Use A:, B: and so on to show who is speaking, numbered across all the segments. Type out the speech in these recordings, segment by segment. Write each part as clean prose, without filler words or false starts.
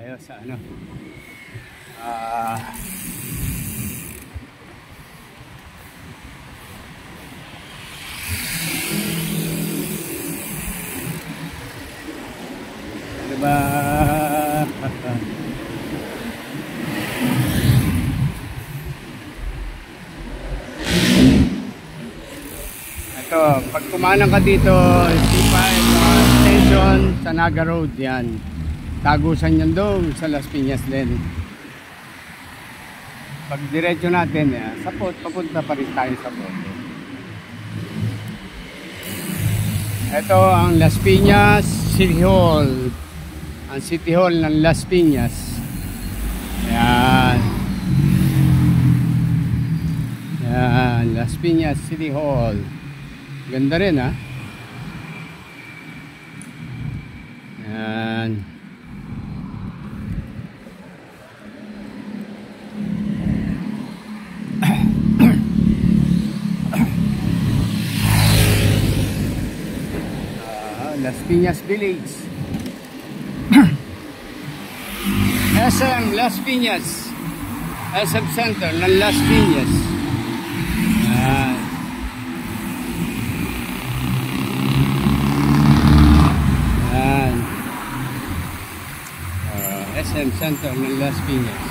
A: tayo sa ano, diba? Ito, pag kumanang ka dito, C5 station sa Naga Road, yan. Tagusan yan doon sa Las Piñas din. Pag diretso natin, Sapot, papunta pa rin tayo sa Sapot. Ito ang Las Piñas City Hall. Ang City Hall ng Las Piñas. Yan. Yan, Las Piñas City Hall. Ganda rin, ha? Yan. Las Piñas Village. SM Las Piñas. SM Center ng Las Piñas. Yan. Yan. SM Center ng Las Piñas.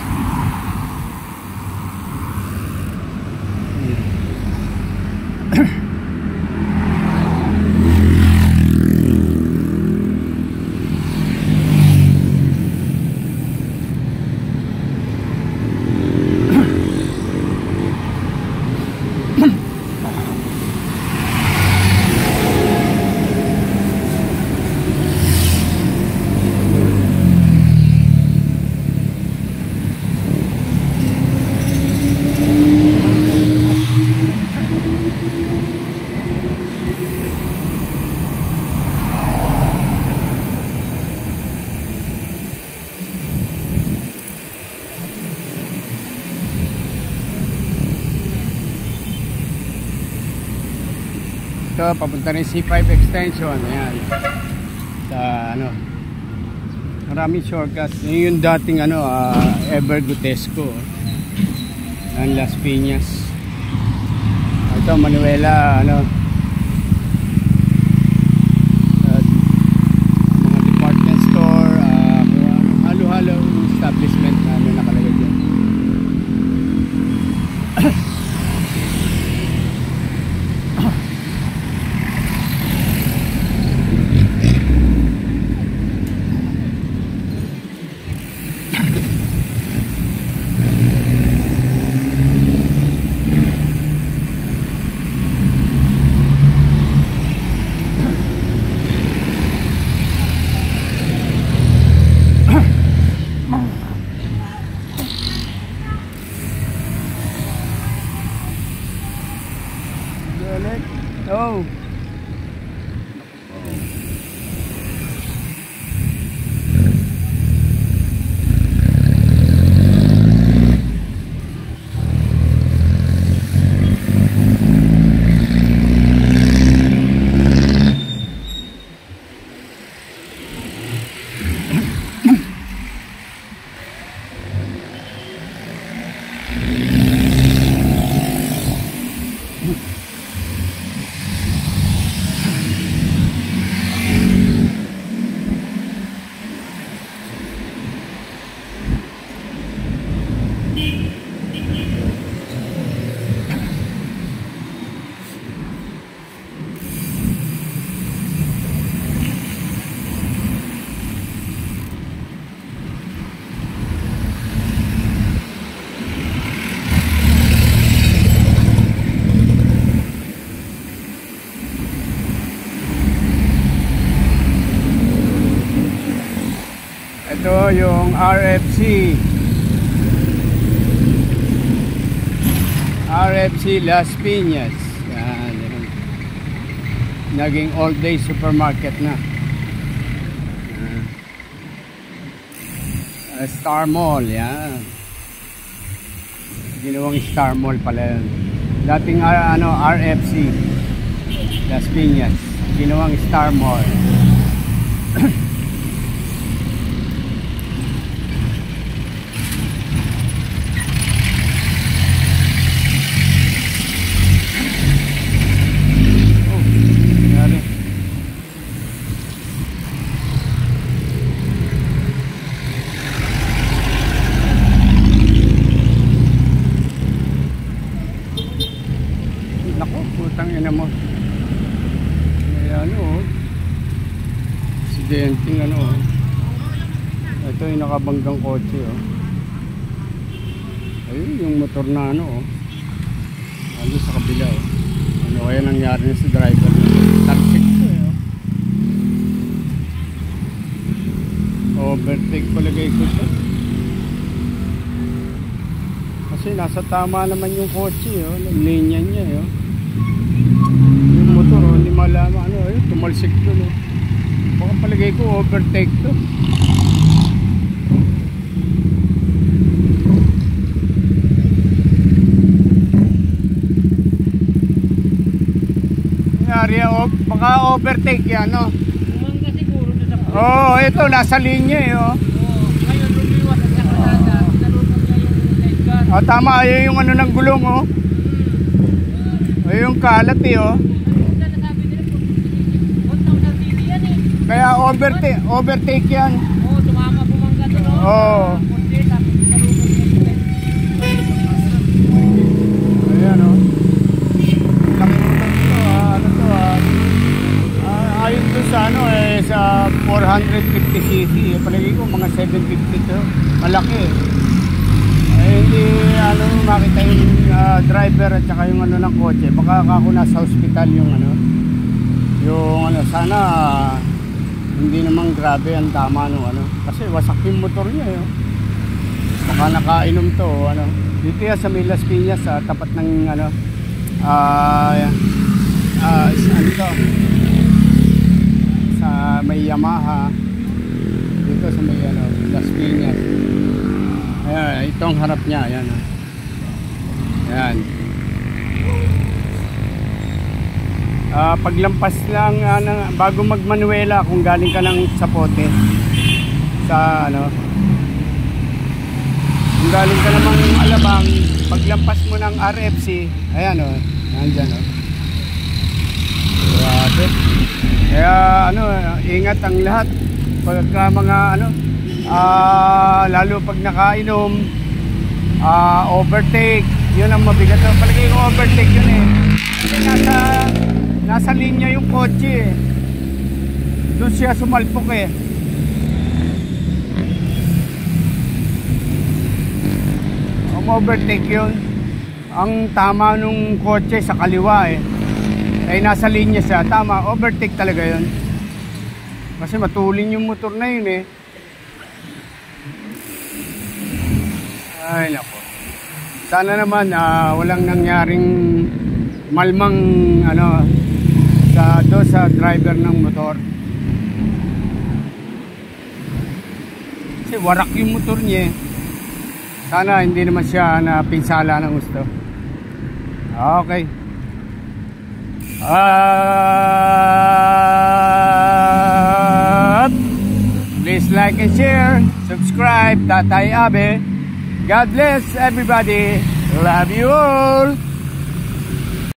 A: Ito, papunta rin C5 extension. Ayan. Sa ano, maraming shortcuts. Yung dating ano, Ever Gutesco ng Las Piñas. Ito, Manuela, ano, mga department store, halo-halo establishment na ano nakalagay dyan. Oh. Ito yung RFC Las Piñas. Yan, yan. Naging all day supermarket na. Star Mall, yan. Ginawang Star Mall pala yun. Dating ano, RFC Las Piñas, ginawang Star Mall. Ito yung nakabanggang kotse, oh. Ayun yung motor na ano, oh. Ano sa kabila, oh. Ano kaya nangyari sa driver? Tarsik ko, eh, oh. Overtake palagay ko siya. Kasi nasa tama naman yung kotse, oh. Linya niya, oh. Yung motor, oh, hindi malaman ano, eh, tumalsik doon, oh. Baka palagay ko overtake to. Nangyari, oh, baka overtake yan, no?
B: Umangga siguro na sa pulis.
A: Oo, ito, nasa linya, eh, oh.
B: Ngayon lumiwas at nakalada. Nalunod na yung sidecar.
A: Oh, tama, ayun yung ano ng gulong, oh. Ayun yung kalat, eh, oh. Kaya overtake yan.
B: Oo, tumama bumangga doon.
A: Oo. Ayan, oh. Laki mo na ito, ano to, ayon to sa ano, eh, sa 450cc. Palagi ko mga 750 to. Malaki, eh. Hindi, ano, makita yung driver at saka yung ano ng kotse. Baka ako nasa hospital yung ano. Yung ano, sana hindi naman grabe ang tama no, ano, kasi wasak yung motor niya, eh. Baka nakainom to, ano. Dito yan sa Las Piñas, sa tapat ng ano, ano to, sa may Yamaha, dito sa may ano, Las Piñas. Ayan, ito ang harap niya, ayan, oh. Ayan. Paglampas lang bago magmanuela, kung galing ka ng Zapote sa ano, kung galing ka namang Alabang, paglampas mo ng RFC, ayan, oh, nandyan, oh. Grabe. Kaya ano, ingat ang lahat pagka mga ano, lalo pag nakainom, overtake, yun ang mabigat. Palagi ko overtake yun, eh. Kasi nasa linya yung kotse, eh. Doon siya sumalpok, eh. Ang overtake yun, ang tama nung kotse sa kaliwa, eh. Ay nasa linya siya, tama, overtake talaga yun. Kasi matulin yung motor na yun, eh. Ay nako. Sana naman walang nangyaring malmang ano sa driver ng motor. Kasi warak yung motor niya. Sana hindi naman siya napinsala ng gusto. Okay. Please like and share, subscribe, Tatay Abe. God bless everybody. Love you all.